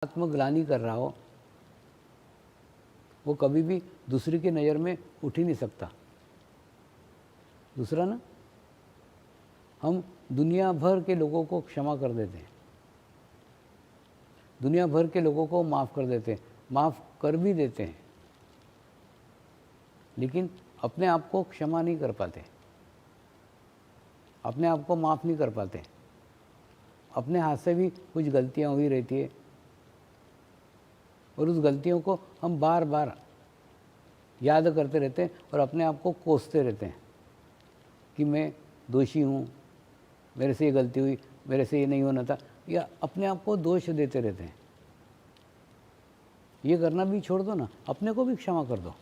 आत्मग्लानि कर रहा हो वो कभी भी दूसरे की नज़र में उठ ही नहीं सकता। दूसरा ना, हम दुनिया भर के लोगों को क्षमा कर देते हैं, दुनिया भर के लोगों को माफ़ कर देते हैं, माफ़ कर भी देते हैं, लेकिन अपने आप को क्षमा नहीं कर पाते, अपने आप को माफ़ नहीं कर पाते। अपने हाथ से भी कुछ गलतियां हुई रहती है और उस गलतियों को हम बार बार याद करते रहते हैं और अपने आप को कोसते रहते हैं कि मैं दोषी हूँ, मेरे से ये गलती हुई, मेरे से ये नहीं होना था, या अपने आप को दोष देते रहते हैं। ये करना भी छोड़ दो ना, अपने को भी क्षमा कर दो।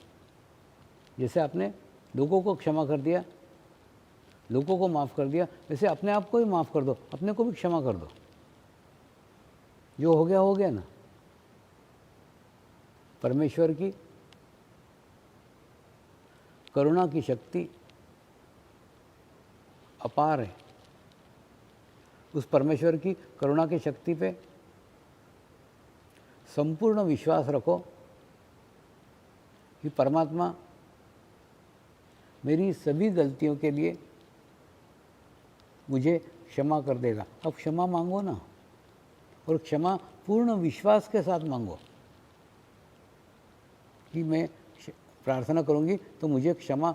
जैसे आपने लोगों को क्षमा कर दिया, लोगों को माफ़ कर दिया, वैसे अपने आप को भी माफ़ कर दो, अपने को भी क्षमा कर दो। जो हो गया ना। परमेश्वर की करुणा की शक्ति अपार है। उस परमेश्वर की करुणा की शक्ति पे संपूर्ण विश्वास रखो कि परमात्मा मेरी सभी गलतियों के लिए मुझे क्षमा कर देगा। अब क्षमा मांगो ना, और क्षमा पूर्ण विश्वास के साथ मांगो कि मैं प्रार्थना करूंगी तो मुझे क्षमा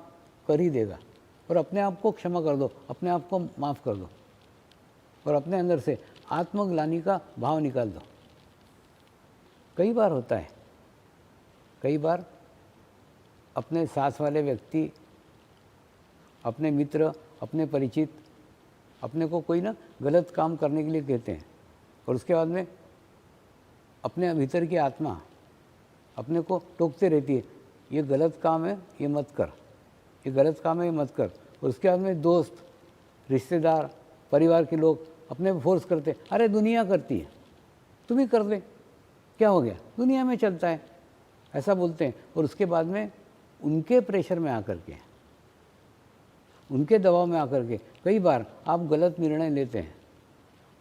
कर ही देगा। और अपने आप को क्षमा कर दो, अपने आप को माफ़ कर दो, और अपने अंदर से आत्मग्लानि का भाव निकाल दो। कई बार होता है, कई बार अपने साथ वाले व्यक्ति, अपने मित्र, अपने परिचित अपने को कोई ना गलत काम करने के लिए कहते हैं, और उसके बाद में अपने भीतर की आत्मा अपने को टोकते रहती है, ये गलत काम है, ये मत कर, ये गलत काम है, ये मत कर। और उसके बाद में दोस्त, रिश्तेदार, परिवार के लोग अपने फोर्स करते, अरे दुनिया करती है, तुम ही कर दे, क्या हो गया, दुनिया में चलता है, ऐसा बोलते हैं। और उसके बाद में उनके प्रेशर में आकर के, उनके दबाव में आकर के कई बार आप गलत निर्णय लेते हैं,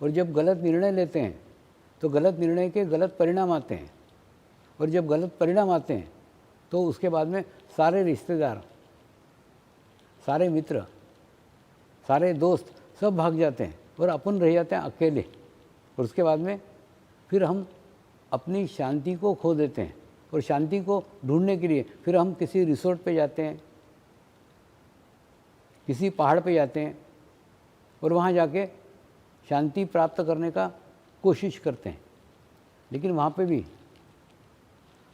और जब गलत निर्णय लेते हैं तो गलत निर्णय के गलत परिणाम आते हैं, और जब गलत परिणाम आते हैं तो उसके बाद में सारे रिश्तेदार, सारे मित्र, सारे दोस्त सब भाग जाते हैं और अपन रह जाते हैं अकेले। और उसके बाद में फिर हम अपनी शांति को खो देते हैं, और शांति को ढूंढने के लिए फिर हम किसी रिसोर्ट पे जाते हैं, किसी पहाड़ पे जाते हैं, और वहाँ जाके शांति प्राप्त करने का कोशिश करते हैं। लेकिन वहाँ पे भी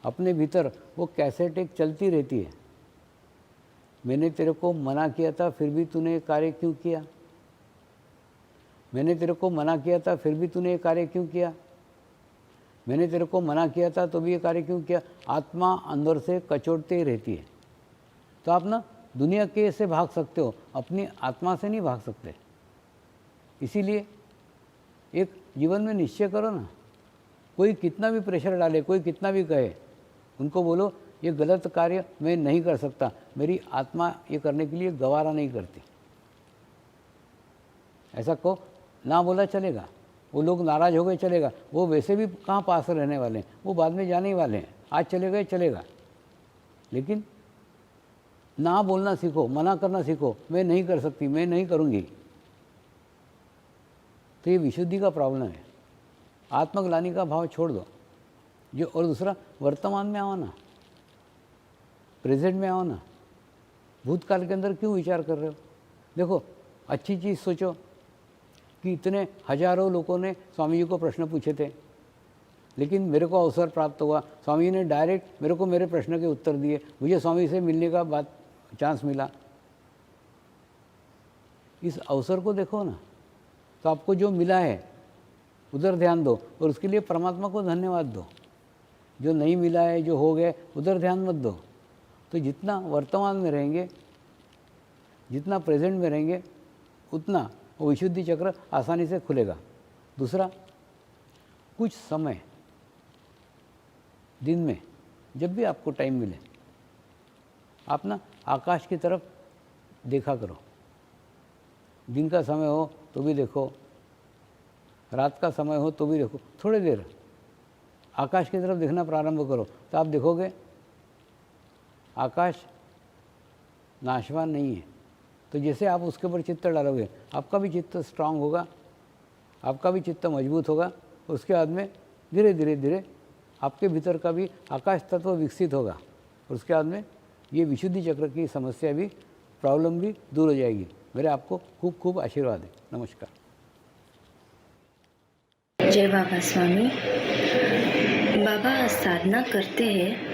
अपने भीतर वो कैसेट एक चलती रहती है, मैंने तेरे को मना किया था फिर भी तूने ये कार्य क्यों किया, मैंने तेरे को मना किया था फिर भी तूने ये कार्य क्यों किया, मैंने तेरे को मना किया था तो भी ये कार्य क्यों किया। आत्मा अंदर से कचोटते ही रहती है। तो आप ना दुनिया के से भाग सकते हो, अपनी आत्मा से नहीं भाग सकते। इसीलिए एक जीवन में निश्चय करो ना, कोई कितना भी प्रेशर डाले, कोई कितना भी कहे, उनको बोलो ये गलत कार्य मैं नहीं कर सकता, मेरी आत्मा ये करने के लिए गवारा नहीं करती। ऐसा को ना बोला चलेगा, वो लोग नाराज़ हो गए चलेगा, वो वैसे भी कहाँ पास रहने वाले हैं, वो बाद में जाने ही वाले हैं, आज चले गए चलेगा। लेकिन ना बोलना सीखो, मना करना सीखो, मैं नहीं कर सकती, मैं नहीं करूँगी। तो ये विशुद्धि का प्रॉब्लम है। आत्मग्लानि का भाव छोड़ दो जो। और दूसरा, वर्तमान में आओ ना, प्रेजेंट में आओ ना। भूतकाल के अंदर क्यों विचार कर रहे हो? देखो, अच्छी चीज़ सोचो कि इतने हजारों लोगों ने स्वामी जी को प्रश्न पूछे थे, लेकिन मेरे को अवसर प्राप्त हुआ, स्वामी जी ने डायरेक्ट मेरे को मेरे प्रश्न के उत्तर दिए, मुझे स्वामी से मिलने का बात चांस मिला। इस अवसर को देखो ना, तो आपको जो मिला है उधर ध्यान दो, और उसके लिए परमात्मा को धन्यवाद दो। जो नहीं मिला है, जो हो गया, उधर ध्यान मत दो। तो जितना वर्तमान में रहेंगे, जितना प्रेजेंट में रहेंगे, उतना वो विशुद्धि चक्र आसानी से खुलेगा। दूसरा, कुछ समय दिन में जब भी आपको टाइम मिले, आप ना आकाश की तरफ देखा करो। दिन का समय हो तो भी देखो, रात का समय हो तो भी देखो, थोड़ी देर आकाश की तरफ देखना प्रारंभ करो तो आप देखोगे आकाश नाशवान नहीं है। तो जैसे आप उसके ऊपर चित्त डालोगे आपका भी चित्त स्ट्रांग होगा, आपका भी चित्त मजबूत होगा। उसके बाद में धीरे धीरे धीरे आपके भीतर का भी आकाश तत्व विकसित होगा और उसके बाद में ये विशुद्धि चक्र की समस्या भी, प्रॉब्लम भी दूर हो जाएगी। मेरे आपको खूब खूब आशीर्वाद है। नमस्कार। जय बाबा स्वामी। बाबा साधना करते हैं